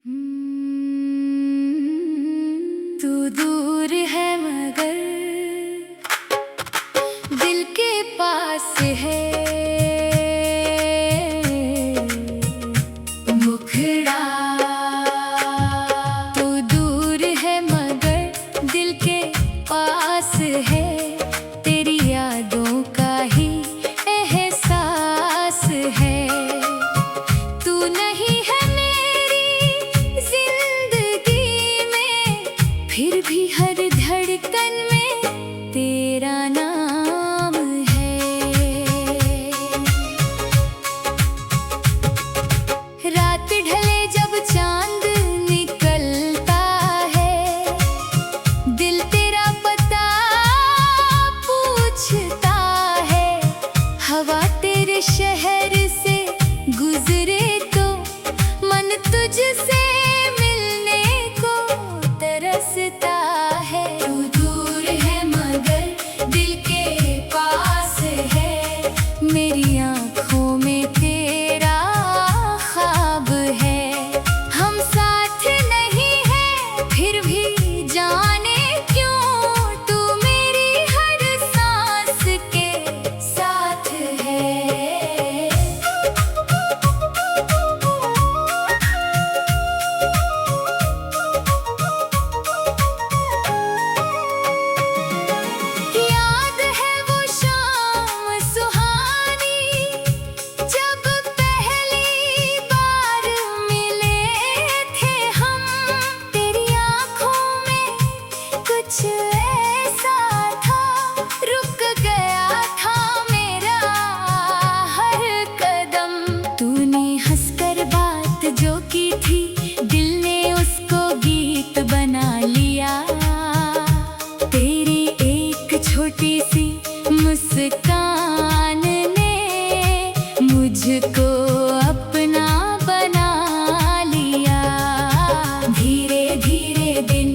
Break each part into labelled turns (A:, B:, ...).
A: तू दूर है मगर दिल के पास है। मुखड़ा तू दूर है मगर दिल के पास है। तेरी यादों का ही एहसास है। तू नहीं है मेरी जिंदगी में, फिर भी हर धड़कन में तेरा नाम है। रात ढले जब चांद निकलता है, दिल तेरा पता पूछता है। हवा तेरे शहर से गुजरे तो मन तुझसे मिलने को तरसता है। तू दूर है मगर दिल के पास है। मेरी आँखों में तेरा ख्वाब है। हम साथ नहीं हैं फिर भी जाने क्यों तू मेरी हर सांस के साथ है। याद है वो शाम सुहानी, जब पहली बार मिले थे हम। तेरी आँखों में कुछ ऐसा था, रुक गया था मेरा हर कदम। तूने हंसकर बात जो की थी, दिल ने उसको गीत बना लिया। तेरी एक छोटी सी मुस्कान ने मुझको अपना बना लिया। धीरे धीरे दिन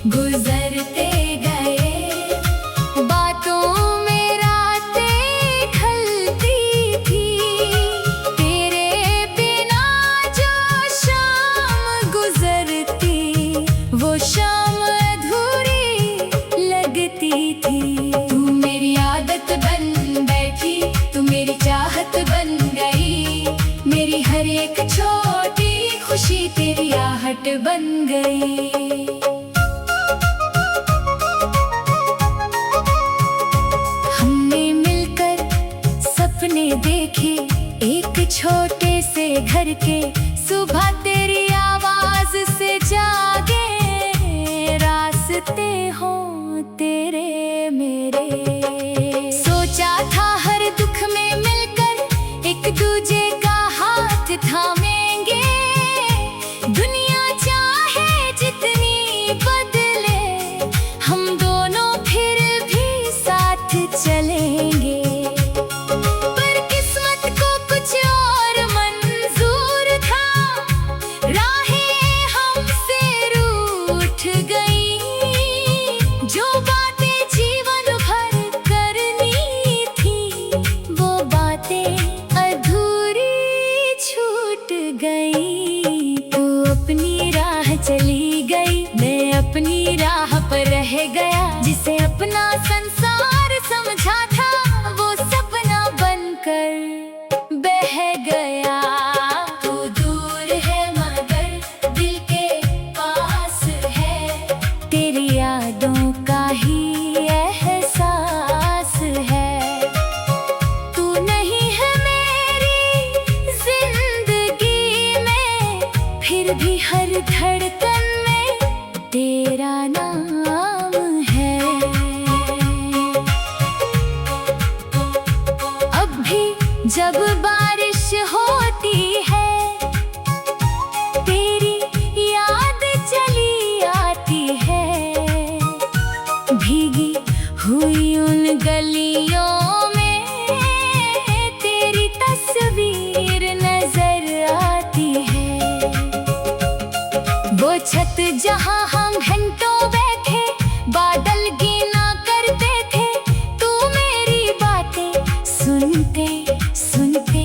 A: गुजरते गए, बातों में रातें ढलती थी। तेरे बिना जो शाम गुजरती, वो शाम अधूरी लगती थी। तू मेरी आदत बन बैठी, तू मेरी चाहत बन गई। मेरी हर एक छोटी खुशी तेरी आहट बन गई। हमने मिलकर सपने देखे एक छोटे से घर के। सुबह तेरी आवाज से जागे, रास्ते हों तेरे मेरे। सोचा था हर दुख में मिलकर एक दूजे का हाथ थामेंगे। दुनिया चाहे जितनी बदले, हम दोनों फिर भी साथ चलेंगे। पर किस्मत को कुछ और मंजूर था, राहें हमसे रूठ गई। जो बातें जीवन भर करनी थी, वो बातें अधूरी छूट गई। तू अपनी राह चली गई, मैं अपनी राह पर रह गया। जिसे अपना संसार समझा था, वो सपना बनकर बह गया। तू दूर है मगर दिल के पास है। तेरी यादों का ही एहसास है। तू नहीं है मेरी जिंदगी में, फिर भी हर धड़कन में तेरा नाम है। अब भी जब बारिश होती है, तेरी याद चली आती है। भीगी हुई उन गलियों में तेरी तस्वीर नजर आती है। वो छत जहां हम घंटों बैठे बादल गिना करते थे, तू मेरी बातें सुनते सुनते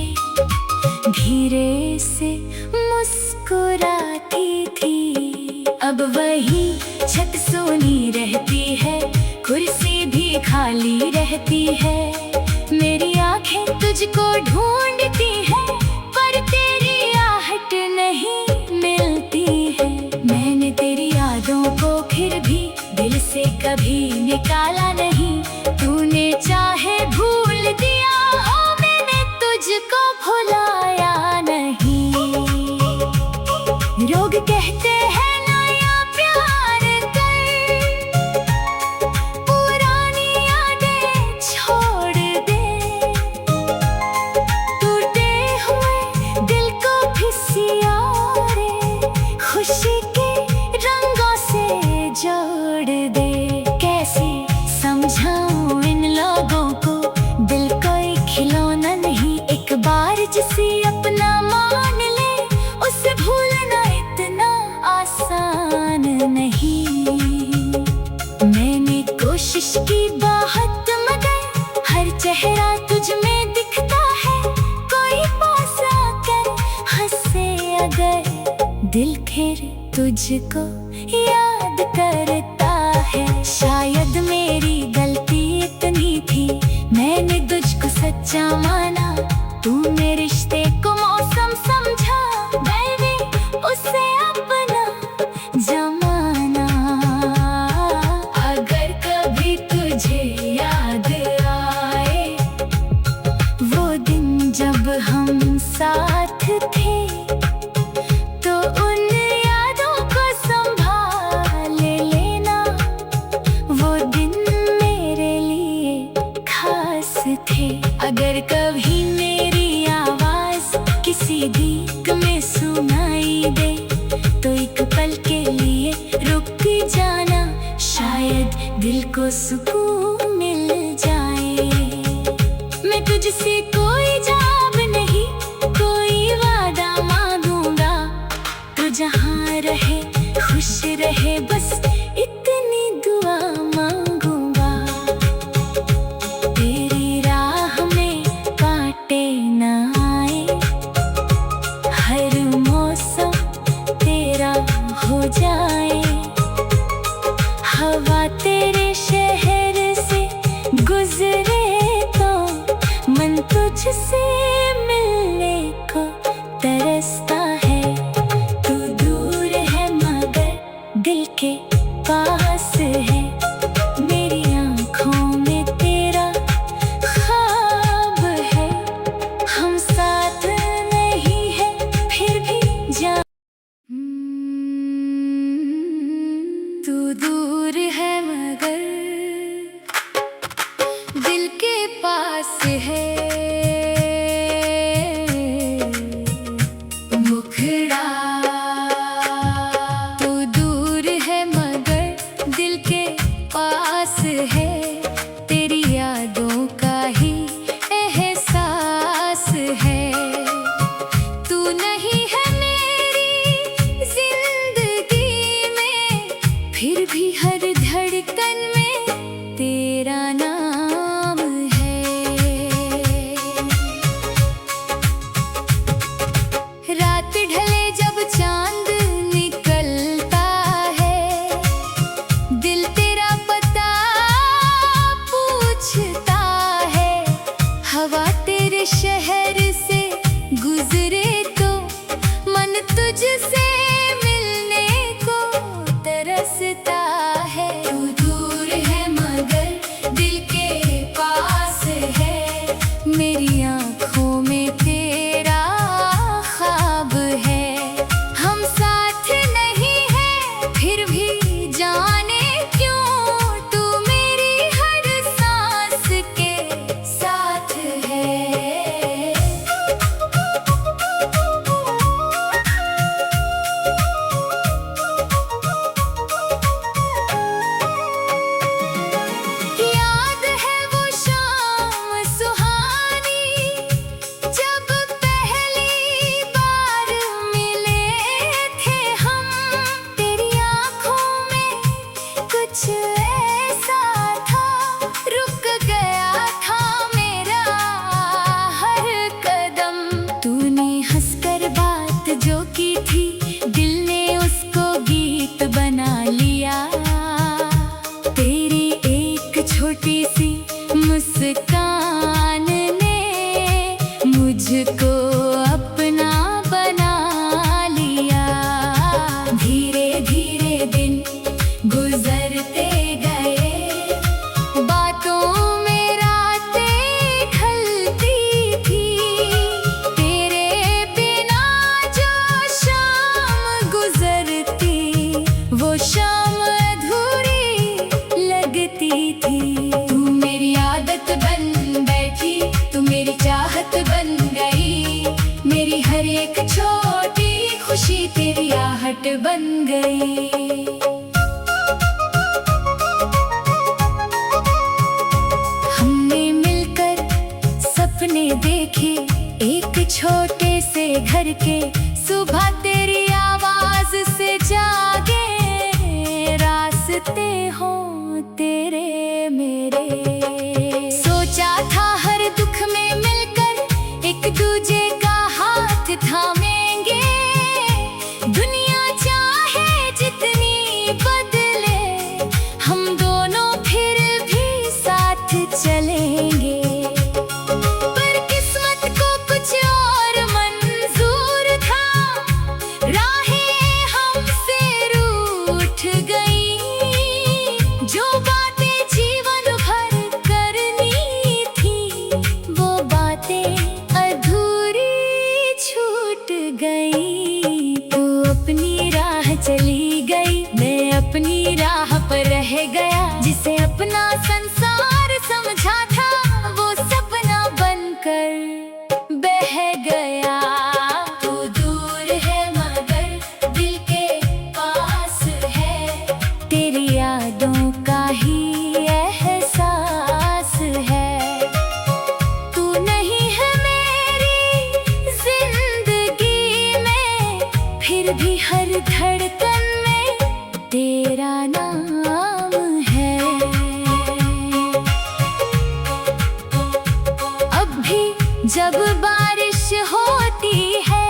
A: धीरे से मुस्कुरा आती थी। अब वही छत सोनी रहती है, कुर्सी भी खाली रहती है। मेरी आंखें तुझको ढूंढती है, पर तेरी आहट नहीं मिलती है। मैंने तेरी यादों को फिर भी दिल से कभी निकाला नहीं। तूने चाहे भूल दिया हो, मैंने तुझको भुलाया नहीं। लोग कहते हैं नया प्यार कर, पुरानी यादें छोड़ दे। टूटे हुए दिल को भी सियारे खुशी के रंगों से जोड़ दे। कैसे समझाऊं इन लोगों को, दिल कोई खिलौना नहीं। एक बार जिसे अपना मान ले, उसे भूलना इतना आसान नहीं। मैंने कोशिश की बहुत, मगर हर चेहरा तुझ में दिखता है। कोई पास आकर हंसे अगर, दिल फिर तुझको याद करता है। शायद मेरी गलती इतनी थी, मैंने तुझको सच्चा माना। तूने रिश्ते को मौसम समझा, मैंने उसे अपना जमाना। अगर कभी तुझे याद आए वो दिन जब हम साथ थे, तो उन यादों को संभाल लेना। वो दिन मेरे लिए खास थे। अगर कभी मेरी आवाज किसी गीत में सुनाई दे, तो एक पल के लिए रुक जाना। शायद दिल को सुकून मिल जाए। मैं तुझसे कोई जवाब नहीं, कोई वादा मांगूंगा। तू जहाँ रहे खुश रहे, बस इतनी दुआ मांगूंगा। तेरी राह में कांटे न आए, हर मौसम तेरा हो जाए। हवा तेरे शहर से गुजरे तो मन तुझसे मिलने को तरसता है। तू दूर है मगर दिल के आहट बन गई। हमने मिलकर सपने देखे एक छोटे से घर के, सुबह तेरी आवाज से जागे, रास्ते हो तेरे मेरे। सोचा था हर दुख में मिलकर एक दूजे का हाथ थामेंगे, दुनिया चाहे जितनी बदले हम दोनों फिर भी साथ चलेंगे। पर किस्मत को कुछ और मंजूर था, राहें हमसे रूठ गई, जो बातें जीवन भर करनी थी वो बातें अधूरी छूट गई। तू अपनी राह चली गई, मैं अपनी राह पर रह गया, जिसे अपना संसार समझा था वो सपना बनकर बह गया। तू दूर है मगर दिल के पास है, तेरी यादों का ही एहसास है। तू नहीं है मेरी जिंदगी में, फिर भी हर धड़कन में तेरा नाम है। अब भी जब बारिश होती है,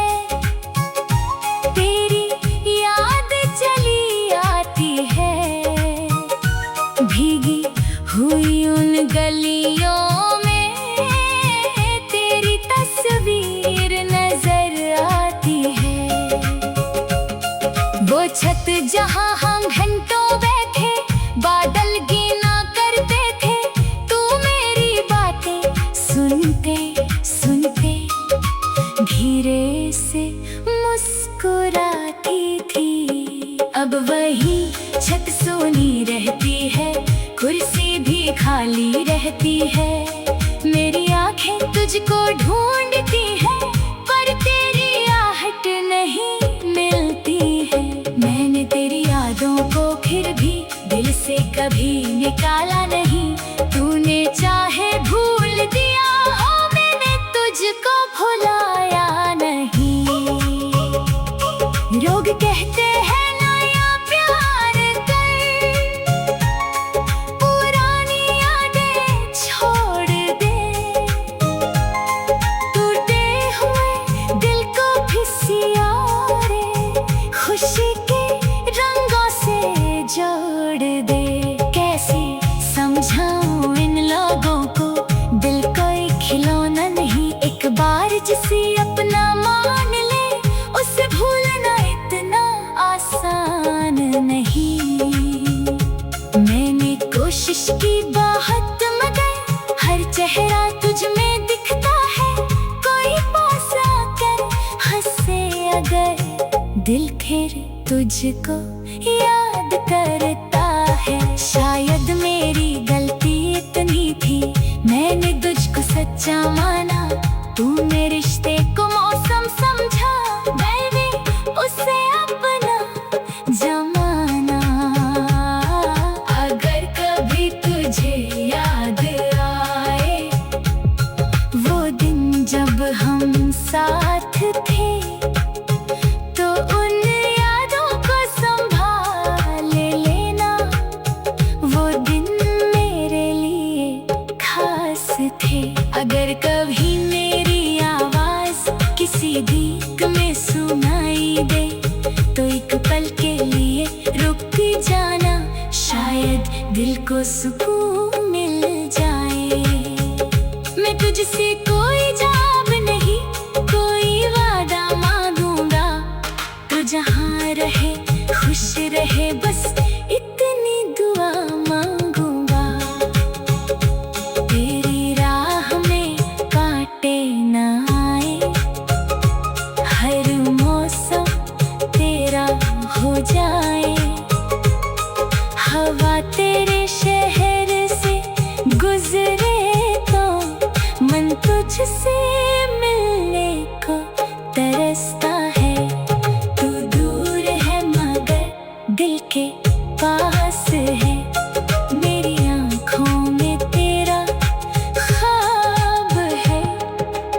A: तेरी याद चली आती है, भीगी हुई उन गलियों में तेरी तस्वीर नजर आती है। वो छत जहां हम घंटों बैठे बादल गिना करते थे, तू मेरी बातें सुनते सुनते धीरे से मुस्कुराती थी। अब वही छत सोनी रहती है, कुर्सी भी खाली रहती है, मेरी आंखें तुझको ढूंढती है, पर तेरी आहट नहीं मिलती है। मैंने तेरी यादों को फिर भी दिल से कभी निकाला नहीं, तूने चाहे भूल दिया हो, मैंने तुझको भुलाया नहीं। लोग कहते हैं नया प्यार कर, पुरानी यादें छोड़ दे, टूटे हुए दिल को भी सियारे खुशी के रंगों से जोड़ दे। कैसे समझाऊं इन लोगों को, दिल कोई खिलौना नहीं, एक बार जिसे अपना मान ले उसे भूलना इतना आसान नहीं। मैंने कोशिश की बहुत मगर हर चेहरा तुझ में दिखता है, कोई पास आकर हंसे अगर दिल फिर तुझको याद करता है। शायद मेरी गलती इतनी थी, मैंने तुझको सच्चा माना, तूने रिश्ते को मौसम समझा, मैंने उसे अपना जमाना। अगर कभी तुझे याद आए वो दिन जब हम साथ थे, तो उन यादों को संभाल लेना, वो दिन मेरे लिए खास थे। अगर कभी मेरी आवाज किसी गीत में सुनाई दे, तो एक पल के लिए रुक जाना, शायद दिल को सुकून मिल जाए। मैं तुझसे कोई जवाब नहीं, कोई वादा मांगूंगा, तो जहाँ रहे खुश रहे, बस इतनी दुआ मांगूंगा। तेरी राह में कांटे न आए, हर मौसम तेरा हो जाए, हवा तेरे शहर से गुजरे तो मन तुझसे मिलने को तरसता है। तू दूर के पास है। मेरी आँखों में तेरा ख्वाब है।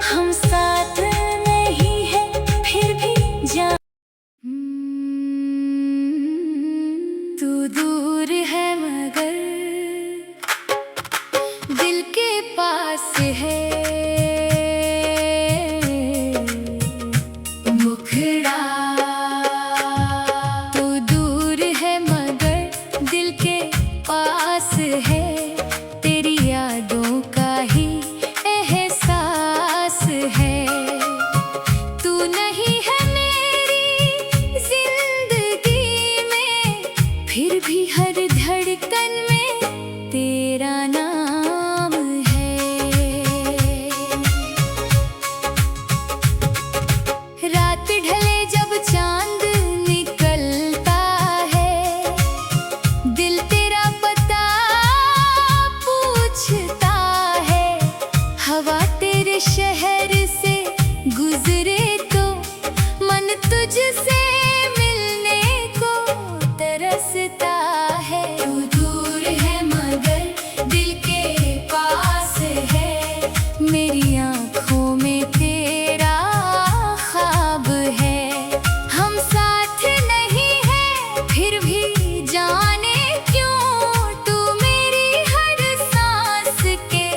A: हम साथ नहीं है फिर भी जान। तू दूर है मगर दिल के पास है। मुखड़ा तू दूर है मगर दिल के पास है। तेरी यादों का ही एहसास है। तू नहीं है मेरी जिंदगी में फिर भी हर धड़कन में तेरा नाम है। रात ढले जब चांद निकलता है, दिल तेरा पता पूछता है। हवा तेरे शहर से गुजरे तो मन तुझसे मिलने को तरसता है। तू दूर है मगर दिल के पास है। मेरी आँखों में तेरा ख्वाब है। हम साथ नहीं है फिर भी जाने क्यों तू मेरी हर सांस के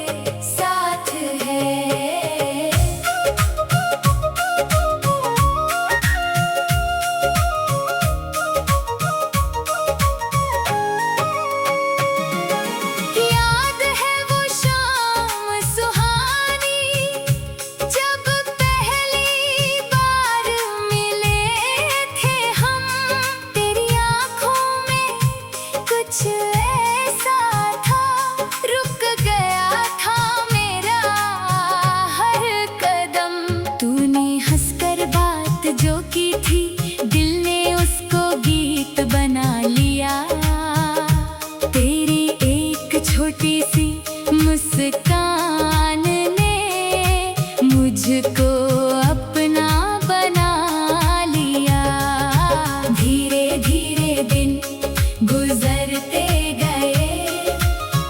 A: साथ है। याद है वो शाम सुहानी जब पहली बार मिले थे हम। तेरी आँखों में कुछ ऐसा था, रुक गया था मेरा हर कदम। तूने हंसकर बात जो की थी, दिल ने उसको गीत बना लिया। तेरी एक छोटी सी मुस्कान ने मुझको अपना बना लिया। धीरे धीरे दिन गुजरते गए,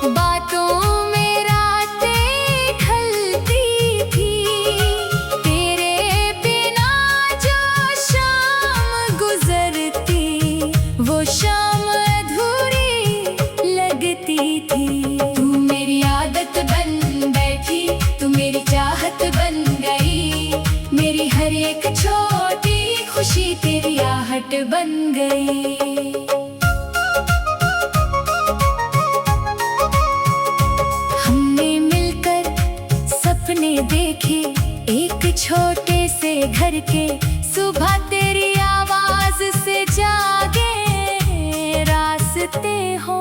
A: बातों में रातें ढलती थी। तेरे बिना जो शाम गुजरती वो शाम अधूरी लगती थी। तू मेरी आदत बन बैठी, तू मेरी चाहत बन गई। मेरी हर एक छोटी खुशी तेरी आहट बन गई। हमने मिलकर सपने देखे एक छोटे से घर के। सुबह तेरी आवाज से जागे रास्ते हो।